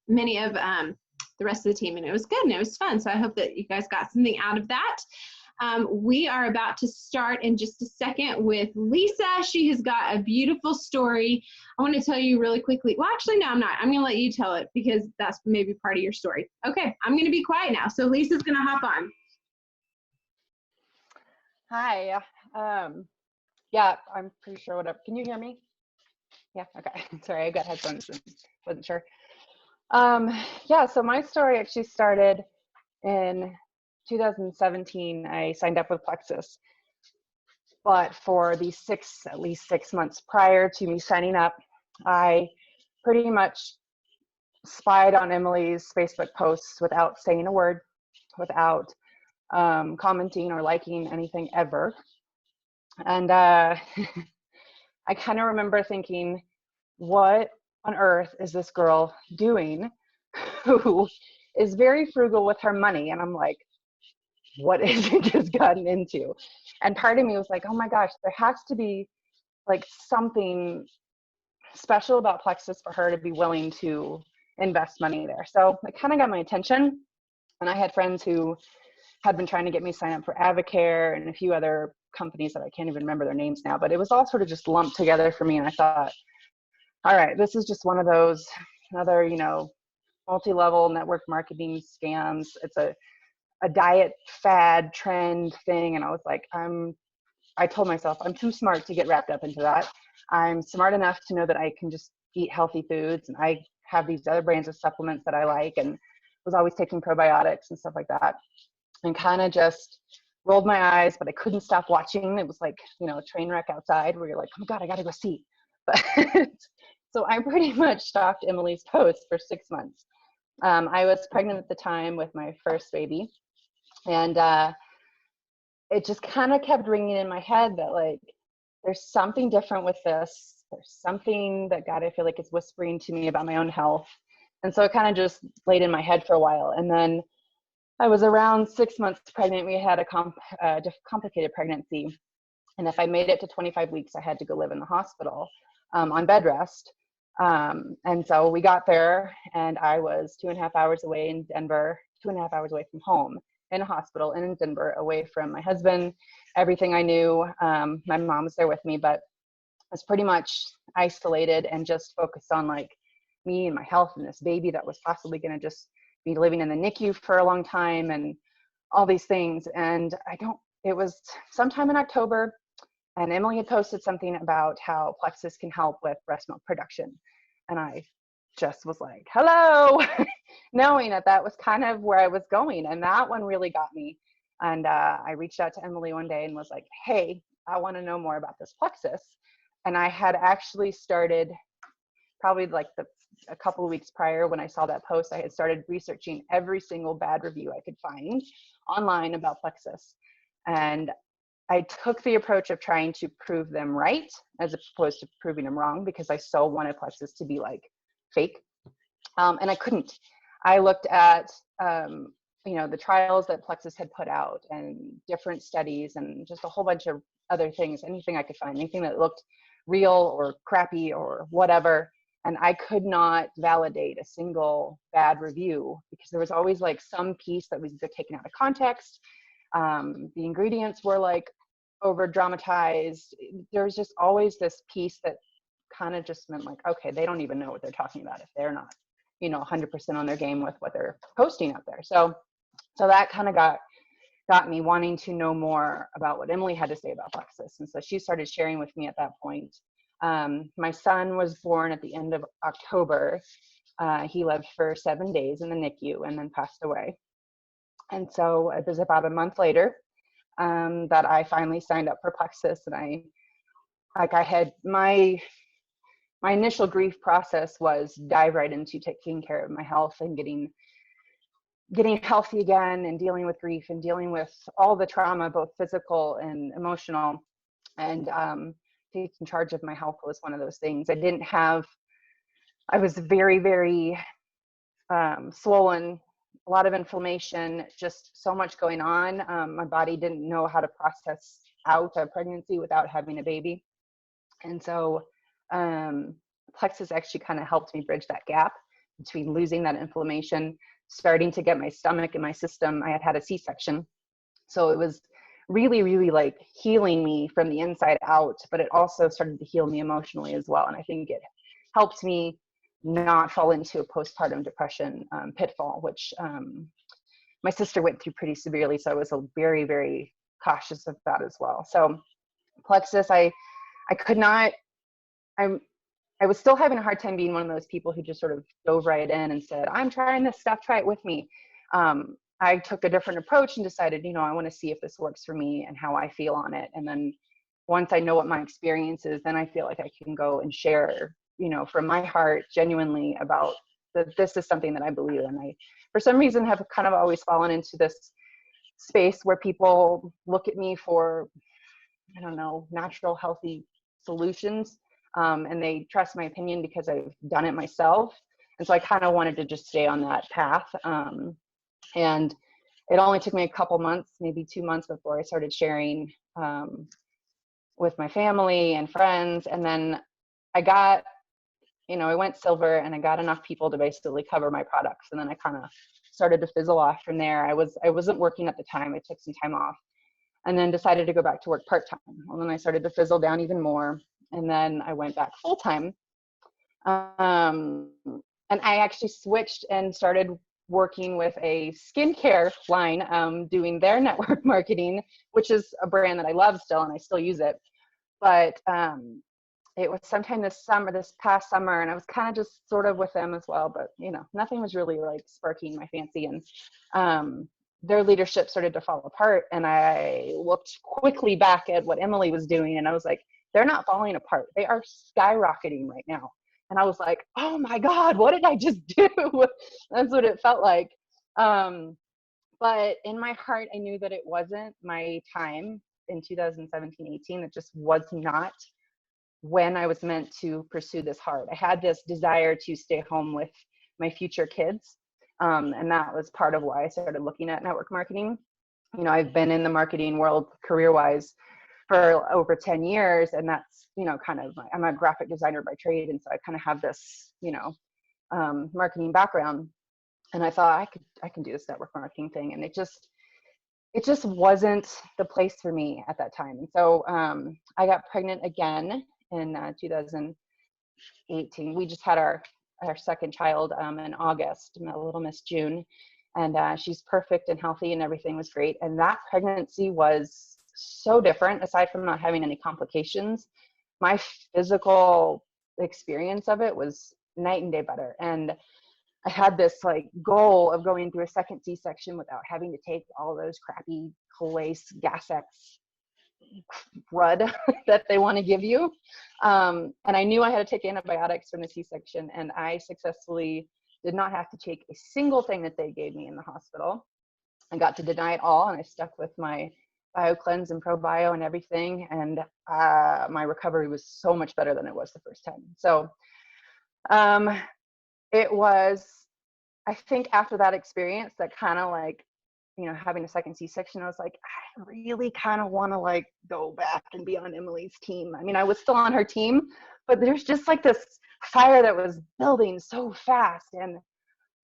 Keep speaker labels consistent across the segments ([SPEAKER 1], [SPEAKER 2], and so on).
[SPEAKER 1] many of the rest of the team, and it was good and it was fun. So I hope that you guys got something out of that. We are about to start in just a second with Lisa. She has got a beautiful story. I want to tell you really quickly. Well, actually, no, I'm not. I'm going to let you tell it because that's maybe part of your story. Okay, I'm going to be quiet now. So Lisa's going to hop on.
[SPEAKER 2] Hi. Yeah, I'm pretty sure whatever. Can you hear me? Yeah, okay. Sorry, I got headphones and wasn't sure. Yeah, so my story actually started in 2017. I signed up with Plexus, but for the at least 6 months prior to me signing up, I pretty much spied on Emily's Facebook posts without saying a word, without commenting or liking anything ever. And I kind of remember thinking, what on earth is this girl doing who is very frugal with her money? And I'm like, what is it just gotten into? And part of me was like, oh my gosh, there has to be like something special about Plexus for her to be willing to invest money there. So it kind of got my attention. And I had friends who had been trying to get me signed up for Avocare and a few other companies that I can't even remember their names now, but it was all sort of just lumped together for me. And I thought, all right, this is just one of those other, multi-level network marketing scams. It's a diet fad trend thing. And I was like, I told myself I'm too smart to get wrapped up into that. I'm smart enough to know that I can just eat healthy foods. And I have these other brands of supplements that I like, and was always taking probiotics and stuff like that. And kind of just rolled my eyes, but I couldn't stop watching. It was like, a train wreck outside where you're like, oh my God, I got to go see. But so I pretty much stalked Emily's posts for 6 months. I was pregnant at the time with my first baby. And it just kind of kept ringing in my head that like, there's something different with this. There's something that God, I feel like is whispering to me about my own health. And so it kind of just laid in my head for a while. And then I was around 6 months pregnant. We had a complicated pregnancy. And if I made it to 25 weeks, I had to go live in the hospital on bed rest. And so we got there, and I was 2.5 hours away in Denver, 2.5 hours away from home in a hospital in Denver, away from my husband, everything I knew. My mom was there with me, but I was pretty much isolated and just focused on like me and my health and this baby that was possibly going to just be living in the NICU for a long time and all these things. And it was sometime in October, and Emily had posted something about how Plexus can help with breast milk production. And I just was like, hello, knowing that was kind of where I was going. And that one really got me. And I reached out to Emily one day and was like, hey, I want to know more about this Plexus. And I had actually started probably like a couple of weeks prior when I saw that post, I had started researching every single bad review I could find online about Plexus. And I took the approach of trying to prove them right as opposed to proving them wrong, because I so wanted Plexus to be like fake. And I couldn't. I looked at, the trials that Plexus had put out and different studies and just a whole bunch of other things, anything I could find, anything that looked real or crappy or whatever. And I could not validate a single bad review because there was always like some piece that was either taken out of context. The ingredients were like over dramatized. There was just always this piece that kind of just meant like, okay, they don't even know what they're talking about if they're not, 100% on their game with what they're posting out there. So that kind of got me wanting to know more about what Emily had to say about Plexus. And so she started sharing with me at that point. My son was born at the end of October. He lived for 7 days in the NICU and then passed away. And so it was about a month later that I finally signed up for Plexus. And I had my initial grief process was dive right into taking care of my health and getting healthy again and dealing with grief and dealing with all the trauma, both physical and emotional. And taking charge of my health was one of those things. I was very, very swollen, a lot of inflammation, just so much going on. My body didn't know how to process out a pregnancy without having a baby. And so Plexus actually kind of helped me bridge that gap between losing that inflammation, starting to get my stomach and my system. I had had a C-section. So it was really, really like healing me from the inside out, but it also started to heal me emotionally as well. And I think it helped me not fall into a postpartum depression pitfall, which my sister went through pretty severely. So I was very, very cautious of that as well. So plexus, I could not, I was still having a hard time being one of those people who just sort of dove right in and said, I'm trying this stuff, try it with me. I took a different approach and decided, I want to see if this works for me and how I feel on it. And then once I know what my experience is, then I feel like I can go and share, from my heart genuinely about that this is something that I believe in. I, for some reason, have kind of always fallen into this space where people look at me for, I don't know, natural, healthy solutions. And they trust my opinion because I've done it myself. And so I kind of wanted to just stay on that path. And it only took me a couple months, maybe 2 months before I started sharing with my family and friends. And then I got, I went silver and I got enough people to basically cover my products. And then I kind of started to fizzle off from there. I wasn't working at the time. I took some time off and then decided to go back to work part-time. And then I started to fizzle down even more. And then I went back full-time. And I actually switched and started working with a skincare line, doing their network marketing, which is a brand that I love still, and I still use it. But it was sometime this past summer, and I was kind of just sort of with them as well, but nothing was really like sparking my fancy. And their leadership started to fall apart, and I looked quickly back at what Emily was doing, and I was like, they're not falling apart. They are skyrocketing right now. And I was like, oh my God, what did I just do? That's what it felt like. But in my heart, I knew that it wasn't my time in 2017, 18. It just was not when I was meant to pursue this hard. I had this desire to stay home with my future kids. And that was part of why I started looking at network marketing. I've been in the marketing world career-wise for over 10 years. And that's, kind of, I'm a graphic designer by trade. And so I kind of have this, marketing background. And I thought I can do this network marketing thing. And it just wasn't the place for me at that time. And so I got pregnant again in 2018. We just had our second child in August, little Miss June. And she's perfect and healthy and everything was great. And that pregnancy was so different, aside from not having any complications. My physical experience of it was night and day better. And I had this like goal of going through a second C-section without having to take all those crappy Colace, Gas-X crud that they want to give you. And I knew I had to take antibiotics from the C-section, and I successfully did not have to take a single thing that they gave me in the hospital. I got to deny it all, and I stuck with my BioCleanse and ProBio and everything. And my recovery was so much better than it was the first time. So it was, I think after that experience, that kind of like, having a second C-section, I was like, I really kind of want to like go back and be on Emily's team. I mean, I was still on her team, but there's just like this fire that was building so fast. And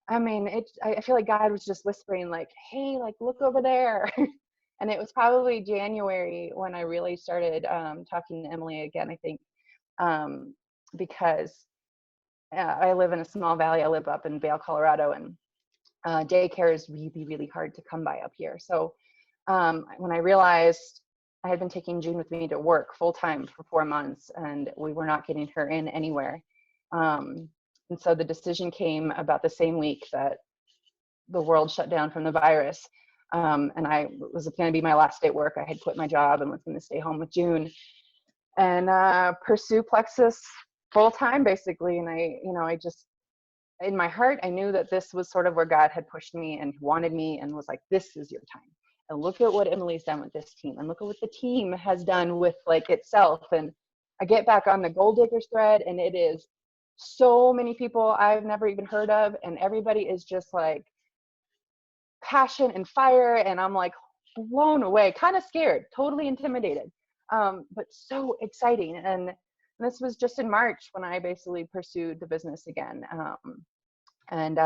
[SPEAKER 2] I mean, I feel like God was just whispering like, hey, like look over there. And it was probably January when I really started talking to Emily again, I think, because I live in a small valley. I live up in Vail, Colorado, and daycare is really, really hard to come by up here. So when I realized I had been taking June with me to work full time for 4 months, and we were not getting her in anywhere. And so the decision came about the same week that the world shut down from the virus. And I was going to be my last day at work. I had quit my job and was going to stay home with June and pursue Plexus full time, basically. And I just, in my heart, I knew that this was sort of where God had pushed me and wanted me, and was like, this is your time. And look at what Emily's done with this team, and look at what the team has done with like itself. And I get back on the Gold Diggers thread, and it is so many people I've never even heard of, and everybody is just like passion and fire, and I'm like blown away, kind of scared, totally intimidated, but so exciting. And this was just in March when I basically pursued the business again. And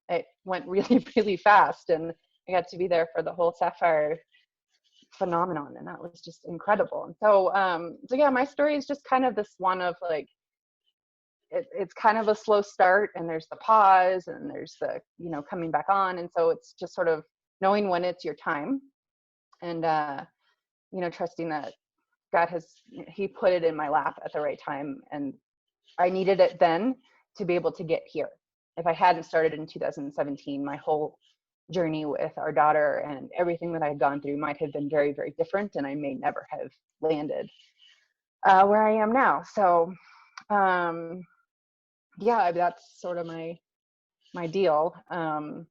[SPEAKER 2] it went really, really fast. And I got to be there for the whole Sapphire phenomenon, and that was just incredible. And so yeah, my story is just kind of this one of like, it's kind of a slow start, and there's the pause, and there's the, you know, coming back on. And so it's just sort of knowing when it's your time, and you know, trusting that God he put it in my lap at the right time, and I needed it then to be able to get here. If I hadn't started in 2017, my whole journey with our daughter and everything that I had gone through might have been very, very different, and I may never have landed where I am now. So yeah, that's sort of my deal. And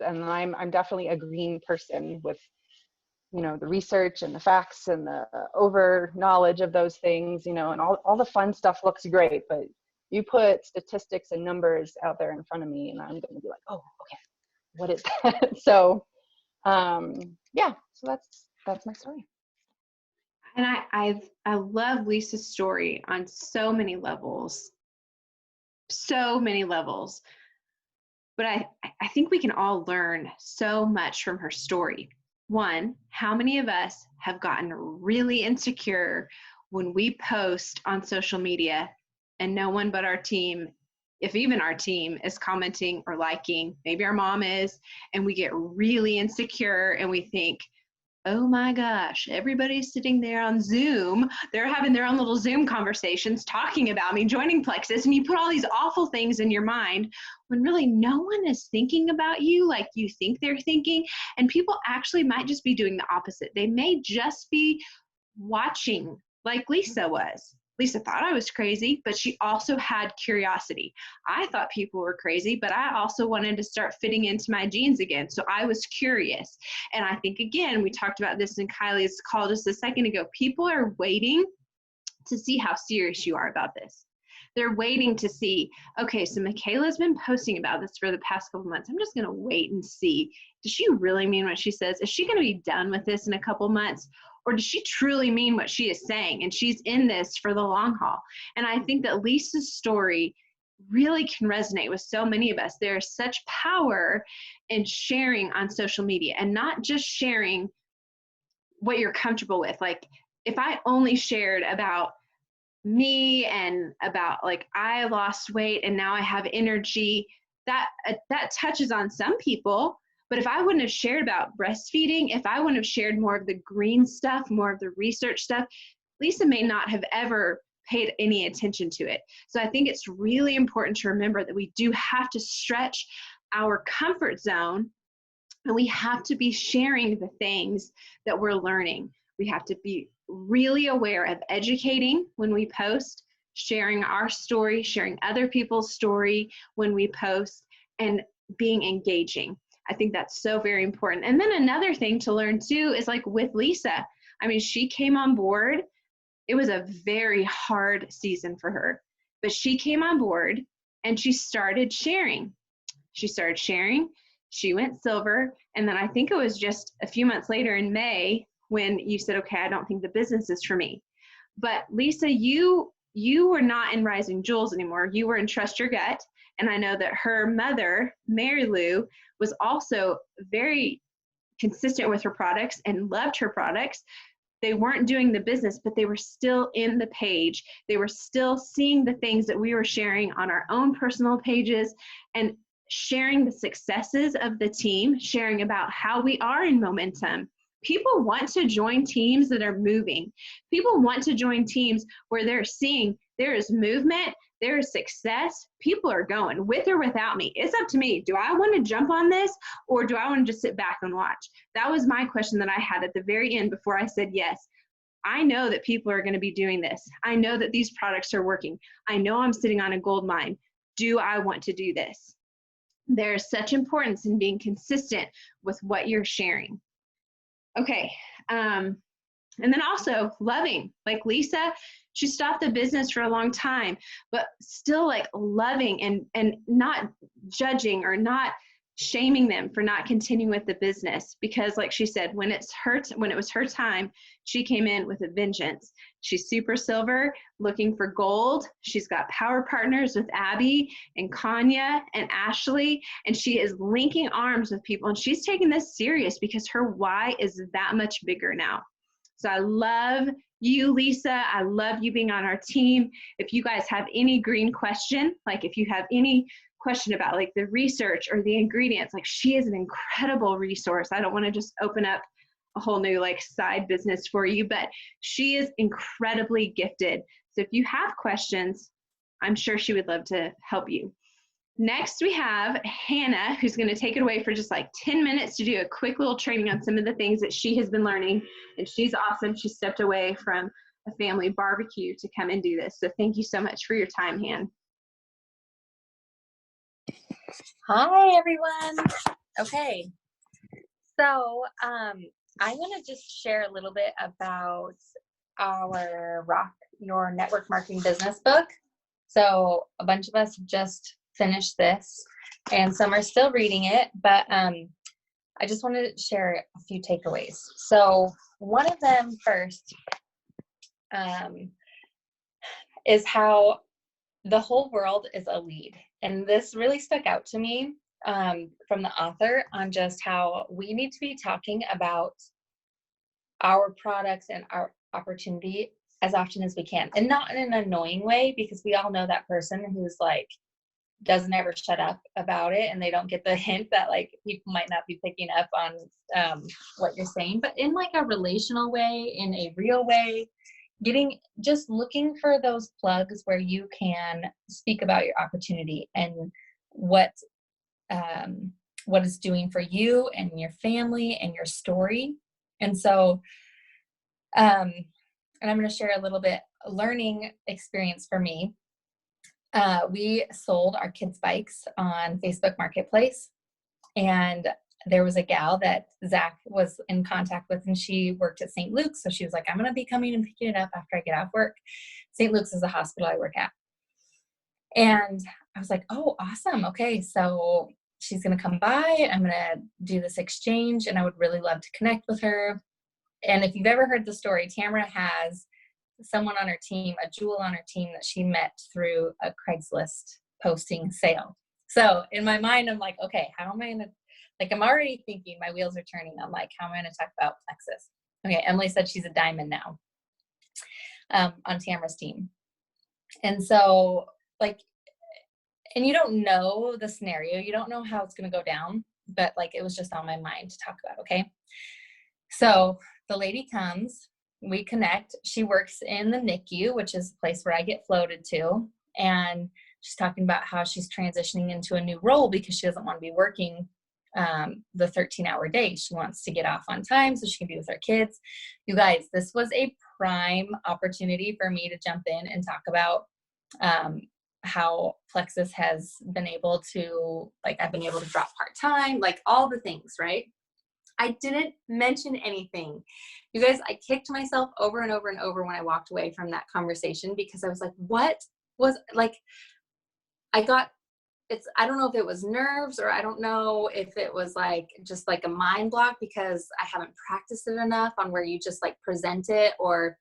[SPEAKER 2] I'm definitely a green person with, you know, the research and the facts and the over knowledge of those things, you know, and all the fun stuff looks great, but you put statistics and numbers out there in front of me, and I'm going to be like, oh, okay, what is that? So yeah, so that's my story.
[SPEAKER 1] And I love Lisa's story on so many levels. But I think we can all learn so much from her story. One, how many of us have gotten really insecure when we post on social media and no one but our team, if even our team, is commenting or liking? Maybe our mom is, and we get really insecure and we think, oh my gosh, everybody's sitting there on Zoom. They're having their own little Zoom conversations talking about me joining Plexus, and you put all these awful things in your mind when really no one is thinking about you like you think they're thinking. And people actually might just be doing the opposite. They may just be watching like Lisa was. Lisa thought I was crazy, but she also had curiosity. I thought people were crazy, but I also wanted to start fitting into my jeans again. So I was curious. And I think, again, we talked about this in Kylie's call just a second ago. People are waiting to see how serious you are about this. They're waiting to see, okay, so Michaela's been posting about this for the past couple months. I'm just going to wait and see. Does she really mean what she says? Is she going to be done with this in a couple months? Or does she truly mean what she is saying? And she's in this for the long haul. And I think that Lisa's story really can resonate with so many of us. There's such power in sharing on social media, and not just sharing what you're comfortable with. Like, if I only shared about me and about like I lost weight and now I have energy, that touches on some people. But if I wouldn't have shared about breastfeeding, if I wouldn't have shared more of the green stuff, more of the research stuff, Lisa may not have ever paid any attention to it. So I think it's really important to remember that we do have to stretch our comfort zone, and we have to be sharing the things that we're learning. We have to be really aware of educating when we post, sharing our story, sharing other people's story when we post, and being engaging. I think that's so very important. And then another thing to learn too is like with Lisa, I mean, she came on board. It was a very hard season for her, but she came on board and she started sharing. She went silver. And then I think it was just a few months later in May when you said, okay, I don't think the business is for me. But Lisa, you were not in Rising Jewels anymore. You were in Trust Your Gut. And I know that her mother, Mary Lou, was also very consistent with her products and loved her products. They weren't doing the business, but they were still in the page. They were still seeing the things that we were sharing on our own personal pages and sharing the successes of the team, sharing about how we are in momentum. People want to join teams that are moving. People want to join teams where they're seeing there is movement, there is success. People are going with or without me. It's up to me. Do I want to jump on this, or do I want to just sit back and watch? That was my question that I had at the very end before I said yes. I know that people are going to be doing this. I know that these products are working. I know I'm sitting on a gold mine. Do I want to do this? There's such importance in being consistent with what you're sharing. Okay. And then also loving, like Lisa, she stopped the business for a long time, but still like loving and not judging or not shaming them for not continuing with the business, because like she said, when it was her time, she came in with a vengeance. She's super silver, looking for gold. She's got power partners with Abby and Kanya and Ashley, and she is linking arms with people, and she's taking this serious because her why is that much bigger now. So I love you, Lisa. I love you being on our team. If you guys have any green question, like if you have any question about like the research or the ingredients, like she is an incredible resource. I don't want to just open up a whole new like side business for you, but she is incredibly gifted. So if you have questions, I'm sure she would love to help you. Next, we have Hannah, who's going to take it away for just like 10 minutes to do a quick little training on some of the things that she has been learning. And she's awesome. She stepped away from a family barbecue to come and do this. So thank you so much for your time, Hannah.
[SPEAKER 3] Hi, everyone. Okay. So I'm going to just share a little bit about our Rock Your Network Marketing Business book. So a bunch of us just finished this and some are still reading it, but I just wanted to share a few takeaways. So one of them first is how the whole world is a lead. And this really stuck out to me from the author on just how we need to be talking about our products and our opportunity as often as we can, and not in an annoying way, because we all know that person who's like doesn't ever shut up about it, and they don't get the hint that like people might not be picking up on what you're saying, but in like a relational way, in a real way, just looking for those plugs where you can speak about your opportunity and what it's doing for you and your family and your story. And so, and I'm going to share a little bit learning experience for me. We sold our kids' bikes on Facebook Marketplace, and there was a gal that Zach was in contact with, and she worked at St. Luke's. So she was like, I'm going to be coming and picking it up after I get off work. St. Luke's is the hospital I work at. And I was like, oh, awesome. Okay. So she's going to come by. I'm going to do this exchange, and I would really love to connect with her. And if you've ever heard the story, Tamara has someone on her team, a jewel on her team that she met through a Craigslist posting sale. So in my mind, I'm like, okay, how am I going to, like, I'm already thinking, my wheels are turning. I'm like, how am I going to talk about Plexus? Okay. Emily said she's a diamond now on Tamara's team. And so like, and you don't know the scenario, you don't know how it's going to go down, but like, it was just on my mind to talk about. Okay. So the lady comes, we connect. She works in the NICU, which is the place where I get floated to. And she's talking about how she's transitioning into a new role because she doesn't want to be working the 13-hour day. She wants to get off on time so she can be with her kids. You guys, this was a prime opportunity for me to jump in and talk about how Plexus has been able to, like, I've been able to drop part-time, like all the things, right? I didn't mention anything. You guys, I kicked myself over and over and over when I walked away from that conversation, because I was like, what was, like, I don't know if it was nerves, or I don't know if it was like just like a mind block because I haven't practiced it enough on where you just like present it or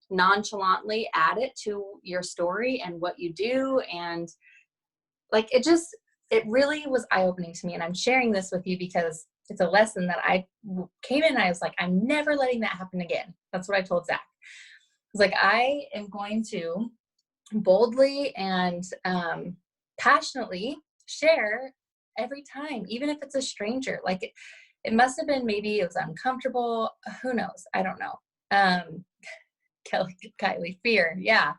[SPEAKER 3] nonchalantly add it to your story and what you do. And like, it really was eye-opening to me. And I'm sharing this with you because it's a lesson that I came in and I was like, I'm never letting that happen again. That's what I told Zach. I was like, I am going to boldly and passionately share every time, even if it's a stranger. Like it must have been, maybe it was uncomfortable. Who knows? I don't know. Kylie, fear. Yeah.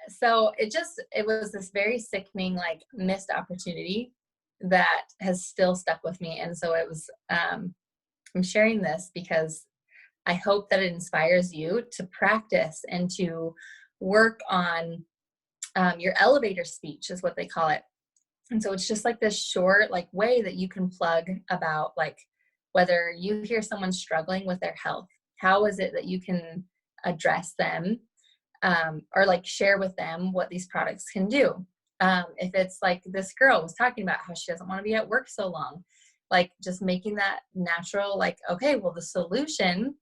[SPEAKER 3] So it was this very sickening, like, missed opportunity that has still stuck with me. And so it was, I'm sharing this because I hope that it inspires you to practice and to work on your elevator speech, is what they call it. And so it's just like this short, like, way that you can plug about, like, whether you hear someone struggling with their health, how is it that you can address them, or like share with them what these products can do. If it's like this girl was talking about how she doesn't want to be at work so long, like just making that natural, like, okay, well, the solution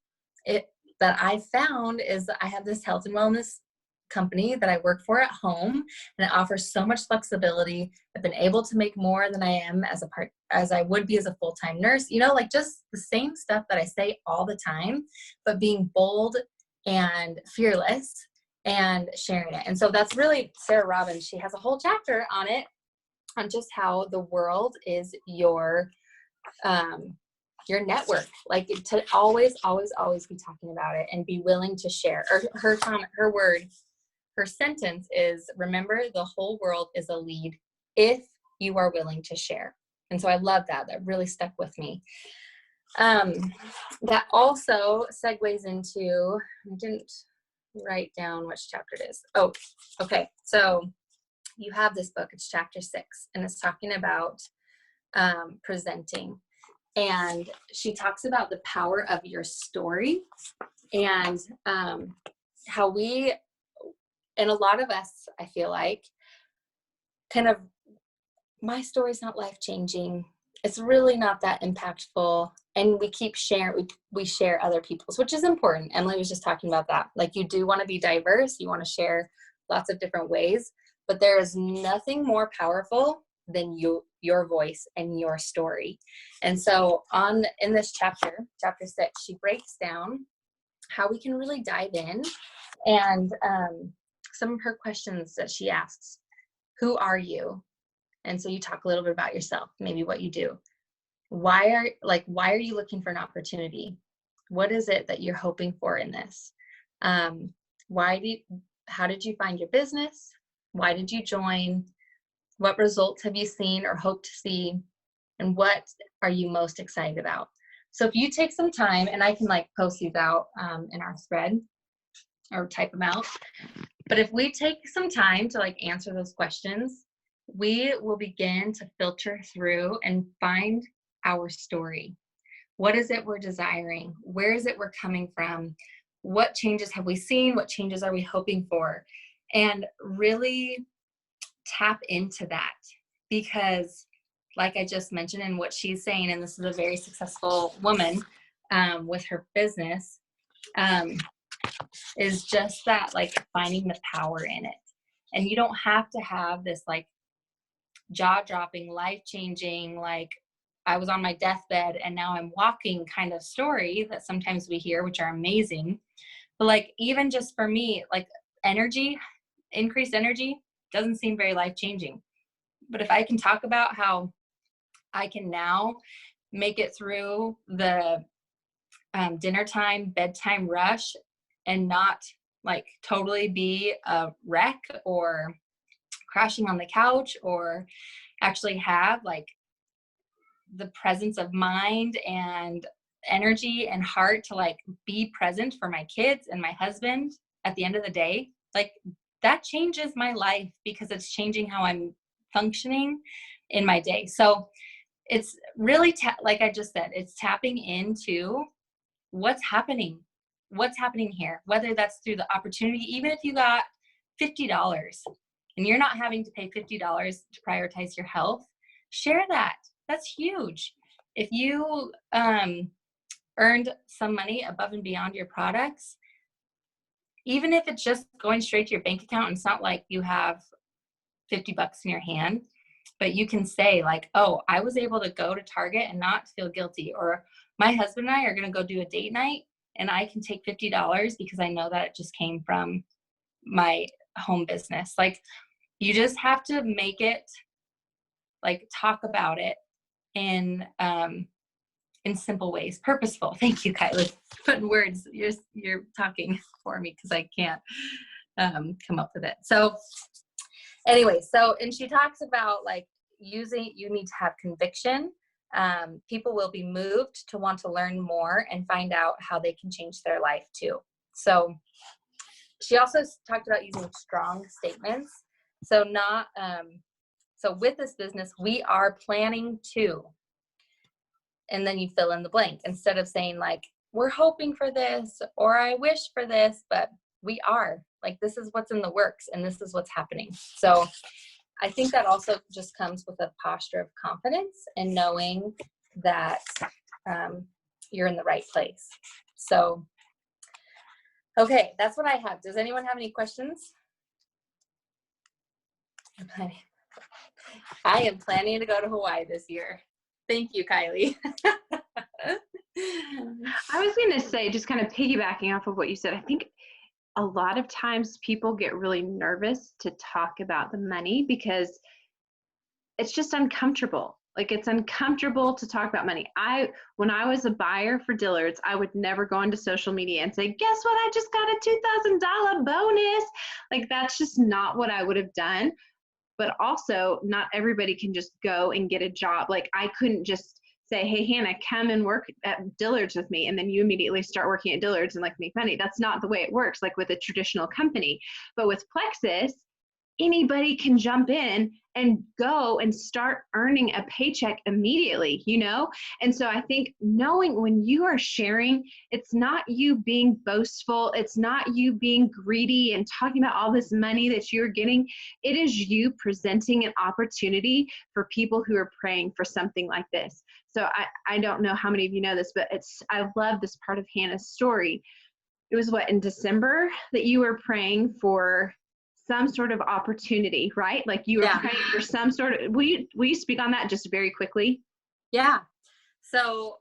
[SPEAKER 3] that I found is I have this health and wellness company that I work for at home, and it offers so much flexibility. I've been able to make more than I am as I would be as a full-time nurse, like just the same stuff that I say all the time, but being bold and fearless and sharing it. And so that's really Sarah Robbins. She has a whole chapter on it, on just how the world is your network, like to always be talking about it and be willing to share. Or her sentence is, remember, the whole world is a lead if you are willing to share. And so I love that. That really stuck with me. That also segues into, I didn't write down which chapter it is. Oh, okay. So you have this book, it's chapter 6, and it's talking about presenting. And she talks about the power of your story, and how we, and a lot of us, I feel like, kind of, my story's not life-changing. It's really not that impactful. And we keep sharing, we share other people's, which is important. Emily was just talking about that. Like, you do want to be diverse. You want to share lots of different ways, but there is nothing more powerful than your voice and your story. And so in this chapter 6, she breaks down how we can really dive in, and some of her questions that she asks. Who are you? And so you talk a little bit about yourself, maybe what you do. Why are you looking for an opportunity? What is it that you're hoping for in this? How did you find your business? Why did you join? What results have you seen or hope to see? And what are you most excited about? So if you take some time, and I can post these out in our thread or type them out. But if we take some time to answer those questions, we will begin to filter through and find our story. What is it we're desiring? Where is it we're coming from? What changes have we seen? What changes are we hoping for? And really tap into that, because like I just mentioned, and what she's saying, and this is a very successful woman with her business, is just that, finding the power in it. And you don't have to have this jaw-dropping, life-changing, I was on my deathbed and now I'm walking kind of story that sometimes we hear, which are amazing. But even just for me, increased energy doesn't seem very life-changing. But if I can talk about how I can now make it through the dinner time, bedtime rush, and not totally be a wreck or crashing on the couch, or actually have the presence of mind and energy and heart to be present for my kids and my husband at the end of the day, that changes my life, because it's changing how I'm functioning in my day. So it's really, like I just said, it's tapping into what's happening here, whether that's through the opportunity. Even if you got $50 and you're not having to pay $50 to prioritize your health, share that. That's huge. If you earned some money above and beyond your products, even if it's just going straight to your bank account, and it's not like you have $50 in your hand, but you can say oh, I was able to go to Target and not feel guilty, or my husband and I are going to go do a date night and I can take $50 because I know that it just came from my home business. You just have to make it, talk about it in simple ways, purposeful. Thank you, Kylie, putting words. You're talking for me because I can't come up with it. So anyway, and she talks about you need to have conviction. People will be moved to want to learn more and find out how they can change their life too. So she also talked about using strong statements. So with this business, we are planning to, and then you fill in the blank, instead of saying we're hoping for this, or I wish for this, but we are, this is what's in the works and this is what's happening. So I think that also just comes with a posture of confidence and knowing that you're in the right place. So, okay, that's what I have. Does anyone have any questions? I am planning to go to Hawaii this year. Thank you, Kylie.
[SPEAKER 1] I was going to say, just kind of piggybacking off of what you said, I think a lot of times people get really nervous to talk about the money because it's just uncomfortable. Like, it's uncomfortable to talk about money. When I was a buyer for Dillard's, I would never go onto social media and say, guess what? I just got a $2,000 bonus. Like, that's just not what I would have done. But also, not everybody can just go and get a job. Like, I couldn't just say, hey, Hannah, come and work at Dillard's with me. And then you immediately start working at Dillard's and like make money. That's not the way it works, like with a traditional company. But with Plexus, anybody can jump in and go and start earning a paycheck immediately, you know? And so I think knowing when you are sharing, it's not you being boastful. It's not you being greedy and talking about all this money that you're getting. It is you presenting an opportunity for people who are praying for something like this. So I don't know how many of you know this, but I love this part of Hannah's story. It was in December that you were praying for some sort of opportunity, right? Like you were praying for some sort of, will you speak on that just very quickly?
[SPEAKER 3] Yeah. So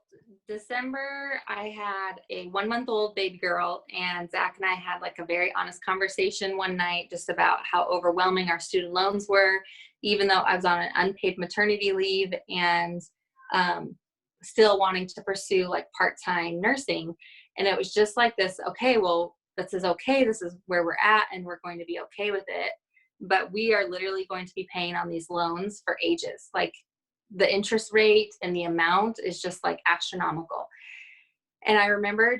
[SPEAKER 3] December, I had a 1-month-old baby girl, and Zach and I had like a very honest conversation one night just about how overwhelming our student loans were, even though I was on an unpaid maternity leave and still wanting to pursue like part-time nursing. And it was just like this, okay, well, this is okay. This is where we're at, and we're going to be okay with it. But we are literally going to be paying on these loans for ages. Like, the interest rate and the amount is just like astronomical. And I remember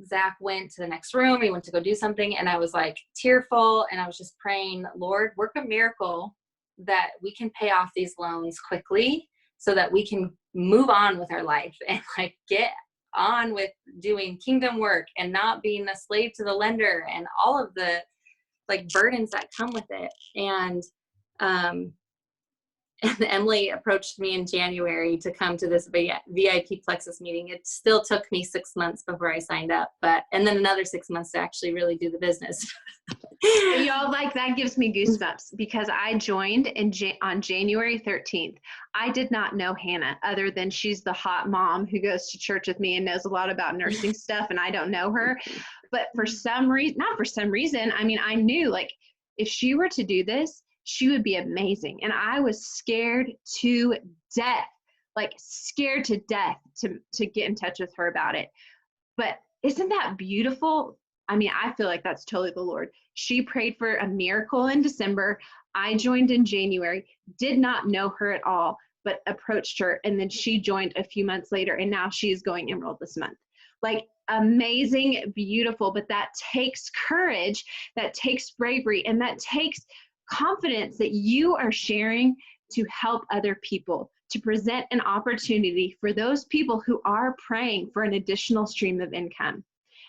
[SPEAKER 3] Zach went to the next room. He went to go do something, and I was like tearful, and I was just praying, Lord, work a miracle that we can pay off these loans quickly so that we can move on with our life and like get on with doing kingdom work and not being a slave to the lender and all of the like burdens that come with it. And Emily approached me in January to come to this VIP Plexus meeting. It still took me 6 months before I signed up, and then another 6 months to actually really do the business.
[SPEAKER 1] Y'all, like, that gives me goosebumps because I joined on January 13th. I did not know Hannah other than she's the hot mom who goes to church with me and knows a lot about nursing stuff, and I don't know her. But for some reason, not for some reason, I mean, I knew like if she were to do this, she would be amazing. And I was scared to death, like scared to death to get in touch with her about it. But isn't that beautiful? I mean, I feel like that's totally the Lord. She prayed for a miracle in December. I joined in January, did not know her at all, but approached her. And then she joined a few months later, and now she is going Emerald this month. Like, amazing, beautiful, but that takes courage, that takes bravery, and that takes confidence that you are sharing to help other people, to present an opportunity for those people who are praying for an additional stream of income.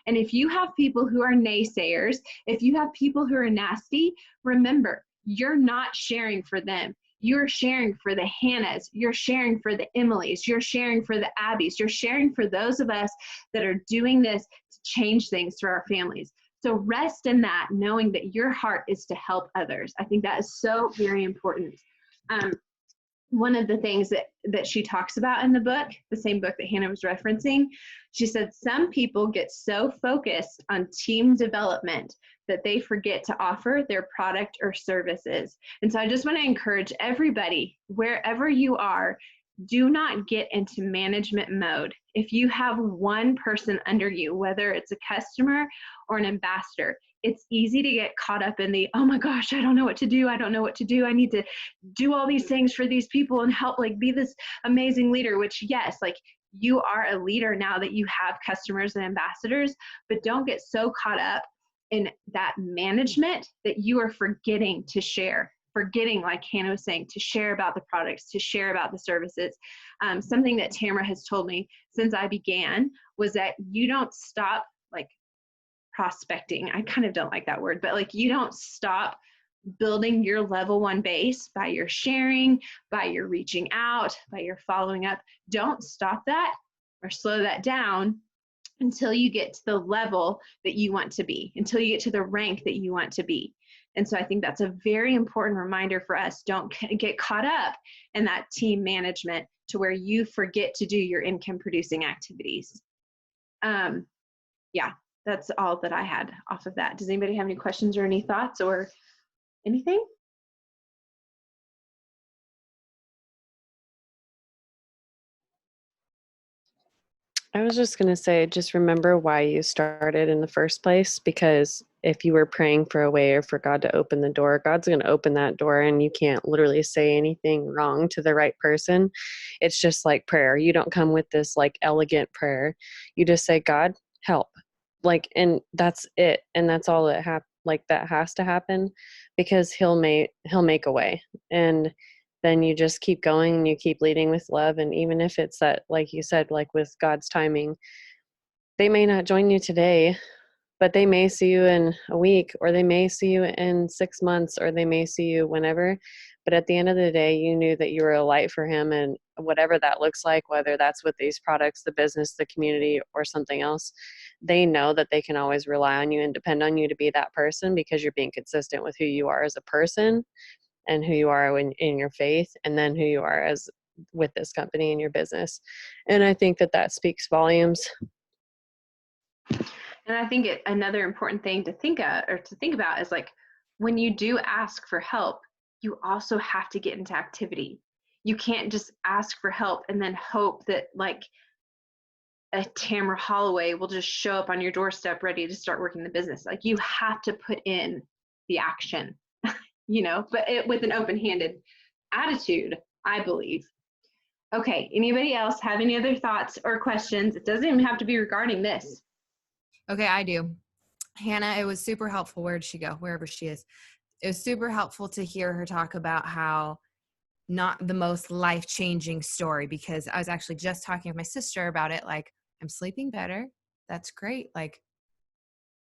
[SPEAKER 1] And if you have people who are naysayers, if you have people who are nasty, remember, you're not sharing for them. You're sharing for the Hannahs. You're sharing for the Emilys. You're sharing for the Abbies. You're sharing for those of us that are doing this to change things for our families. So rest in that, knowing that your heart is to help others. I think that is so very important. One of the things that she talks about in the book, the same book that Hannah was referencing, she said some people get so focused on team development that they forget to offer their product or services. And so I just want to encourage everybody, wherever you are, do not get into management mode. If you have one person under you, whether it's a customer or an ambassador, it's easy to get caught up in the, oh my gosh, I don't know what to do. I don't know what to do. I need to do all these things for these people and help like be this amazing leader, which yes, like you are a leader now that you have customers and ambassadors, but don't get so caught up in that management that you are forgetting to share. Forgetting, like Hannah was saying, to share about the products, to share about the services. Something that Tamara has told me since I began was that you don't stop like prospecting. I kind of don't like that word, but like you don't stop building your level 1 base by your sharing, by your reaching out, by your following up. Don't stop that or slow that down until you get to the level that you want to be, until you get to the rank that you want to be. And so I think that's a very important reminder for us. Don't get caught up in that team management to where you forget to do your income producing activities. Yeah, that's all that I had off of that. Does anybody have any questions or any thoughts or anything?
[SPEAKER 4] I was just going to say, just remember why you started in the first place, because if you were praying for a way or for God to open the door, God's going to open that door, and you can't literally say anything wrong to the right person. It's just like prayer. You don't come with this like elegant prayer. You just say, God, help. Like, and that's it. And that's all that that has to happen, because he'll make a way. And then you just keep going and you keep leading with love. And even if it's that, like you said, like with God's timing, they may not join you today, but they may see you in a week, or they may see you in 6 months, or they may see you whenever. But at the end of the day, you knew that you were a light for him, and whatever that looks like, whether that's with these products, the business, the community, or something else, they know that they can always rely on you and depend on you to be that person, because you're being consistent with who you are as a person and who you are in your faith, and then who you are as with this company and your business. And I think that speaks volumes.
[SPEAKER 1] And I think another important thing to think about is, like, when you do ask for help, you also have to get into activity. You can't just ask for help and then hope that like a Tamara Holloway will just show up on your doorstep ready to start working the business. Like, you have to put in the action, but with an open-handed attitude, I believe. Okay, anybody else have any other thoughts or questions? It doesn't even have to be regarding this.
[SPEAKER 5] Okay, I do. Hannah, it was super helpful. Where'd she go? Wherever she is. It was super helpful to hear her talk about how not the most life-changing story, because I was actually just talking with my sister about it. Like, I'm sleeping better. That's great. Like,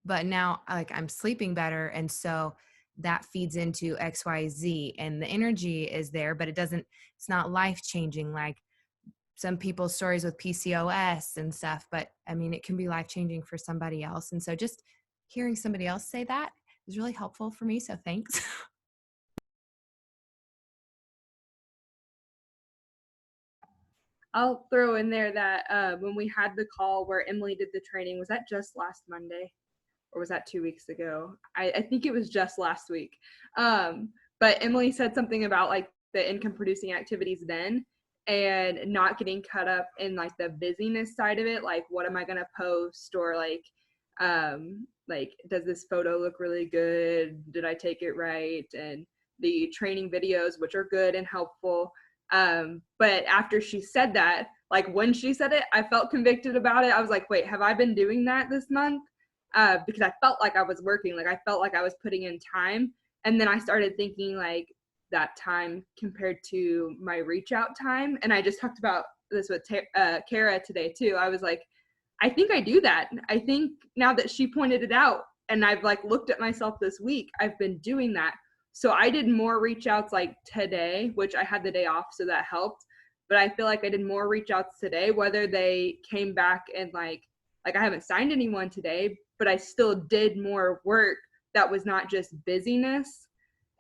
[SPEAKER 5] but now like I'm sleeping better. And so that feeds into XYZ, and the energy is there, but it's not life-changing. Like some people's stories with PCOS and stuff, but I mean, it can be life-changing for somebody else. And so just hearing somebody else say that was really helpful for me. So thanks.
[SPEAKER 6] I'll throw in there that when we had the call where Emily did the training, was that just last Monday? Or was that 2 weeks ago? I think it was just last week. But Emily said something about like the income producing activities then, and not getting caught up in like the busyness side of it. Like, what am I going to post? Or like, does this photo look really good? Did I take it right? And the training videos, which are good and helpful. But after she said that, like when she said it, I felt convicted about it. I was like, wait, have I been doing that this month? Because I felt like I was working, like I felt like I was putting in time. And then I started thinking like that time compared to my reach out time. And I just talked about this with Kara today too. I was like, I think I do that. I think now that she pointed it out and I've like looked at myself this week, I've been doing that. So I did more reach outs like today, which I had the day off, so that helped. But I feel like I did more reach outs today, whether they came back and like I haven't signed anyone today, but I still did more work that was not just busyness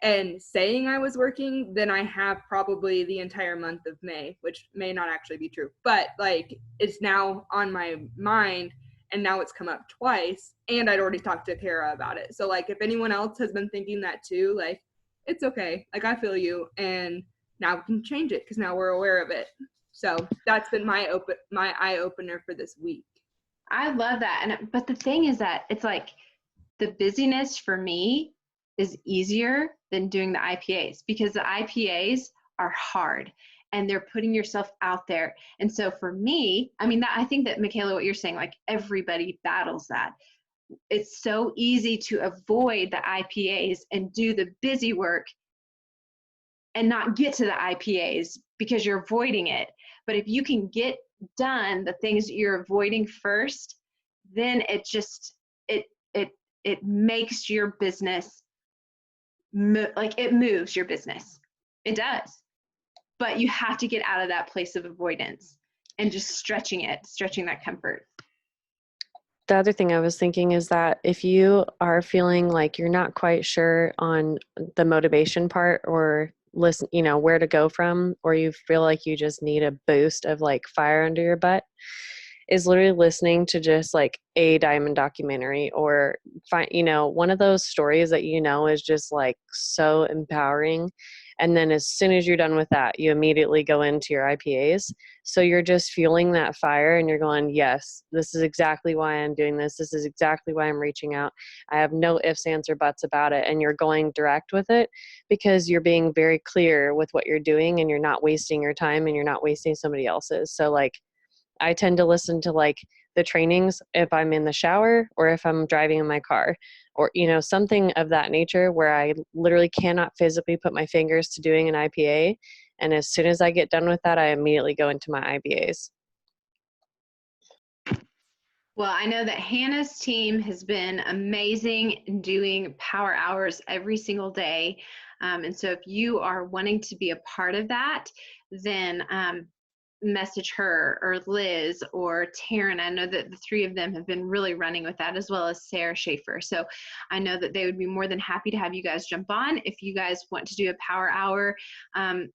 [SPEAKER 6] and saying I was working than I have probably the entire month of May, which may not actually be true. But like it's now on my mind, and now it's come up twice, and I'd already talked to Kara about it. So like if anyone else has been thinking that too, like it's okay. Like I feel you, and now we can change it because now we're aware of it. So that's been my eye opener for this week.
[SPEAKER 1] I love that. But the thing is that it's like the busyness for me is easier than doing the IPAs, because the IPAs are hard and they're putting yourself out there. And so for me, I mean, I think that Michaela, what you're saying, like everybody battles that. It's so easy to avoid the IPAs and do the busy work and not get to the IPAs because you're avoiding it. But if you can get done the things that you're avoiding first, then it makes your business like it moves your business. It does. But you have to get out of that place of avoidance and just stretching that comfort.
[SPEAKER 4] The other thing I was thinking is that if you are feeling like you're not quite sure on the motivation part, or listen, where to go from, or you feel like you just need a boost of like fire under your butt, is literally listening to just like a Diamond documentary, or find, one of those stories that is just like so empowering. And then as soon as you're done with that, you immediately go into your IPAs. So you're just fueling that fire and you're going, yes, this is exactly why I'm doing this. This is exactly why I'm reaching out. I have no ifs, ands, or buts about it. And you're going direct with it because you're being very clear with what you're doing, and you're not wasting your time and you're not wasting somebody else's. So like, I tend to listen to like the trainings if I'm in the shower or if I'm driving in my car, or, something of that nature where I literally cannot physically put my fingers to doing an IPA. And as soon as I get done with that, I immediately go into my IPAs.
[SPEAKER 1] Well, I know that Hannah's team has been amazing in doing power hours every single day. And so if you are wanting to be a part of that, then message her or Liz or Taryn. I know that the three of them have been really running with that, as well as Sarah Schaefer. So I know that they would be more than happy to have you guys jump on. If you guys want to do a power hour,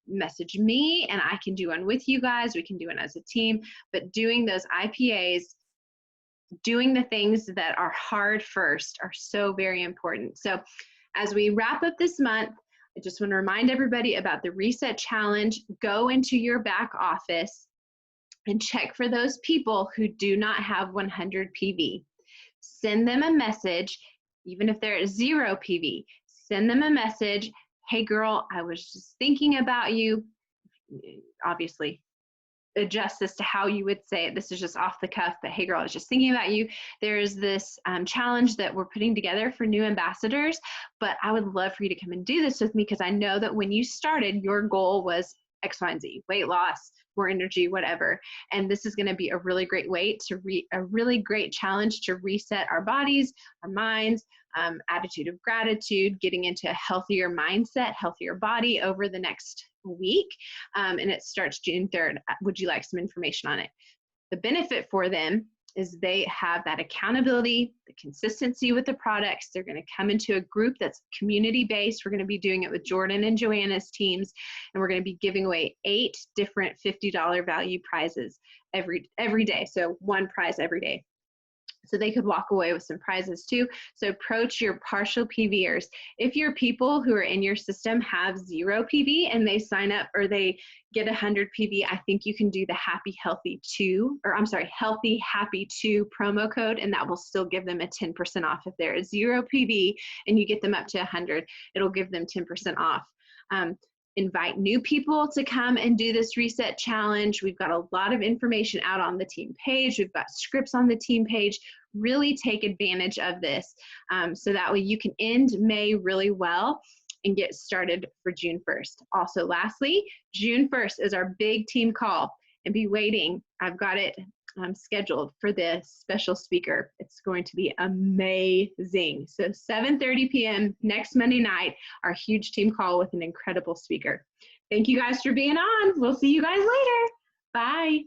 [SPEAKER 1] message me and I can do one with you guys. We can do it as a team. But doing those IPAs, doing the things that are hard first, are so very important. So as we wrap up this month, I just want to remind everybody about the Reset Challenge. Go into your back office and check for those people who do not have 100 PV. Send them a message, even if they're at 0 PV. Send them a message. Hey girl, I was just thinking about you. Obviously, adjust this to how you would say it. This is just off the cuff, but hey girl, I was just thinking about you. There's this challenge that we're putting together for new ambassadors, but I would love for you to come and do this with me, because I know that when you started, your goal was X, Y, and Z, weight loss, more energy, whatever. And this is going to be a really great way to a really great challenge to reset our bodies, our minds, attitude of gratitude, getting into a healthier mindset, healthier body over the next week. And it starts June 3rd. Would you like some information on it? The benefit for them is they have that accountability, the consistency with the products. They're going to come into a group that's community-based. We're going to be doing it with Jordan and Joanna's teams, and we're going to be giving away 8 different $50 value prizes every day. So one prize every day. So they could walk away with some prizes too. So approach your partial PVers. If your people who are in your system have 0 PV and they sign up or they get 100 PV, I think you can do the Healthy Happy 2 promo code, and that will still give them a 10% off. If they're at 0 PV and you get them up to 100, it'll give them 10% off. Invite new people to come and do this Reset Challenge. We've got a lot of information out on the team page. We've got scripts on the team page. Really take advantage of this so that way you can end May really well and get started for June 1st. Also, lastly, June 1st is our big team call, and be waiting. I've got it scheduled for the special speaker. It's going to be amazing. So 7:30 p.m. next Monday night, our huge team call with an incredible speaker. Thank you guys for being on. We'll see you guys later. Bye.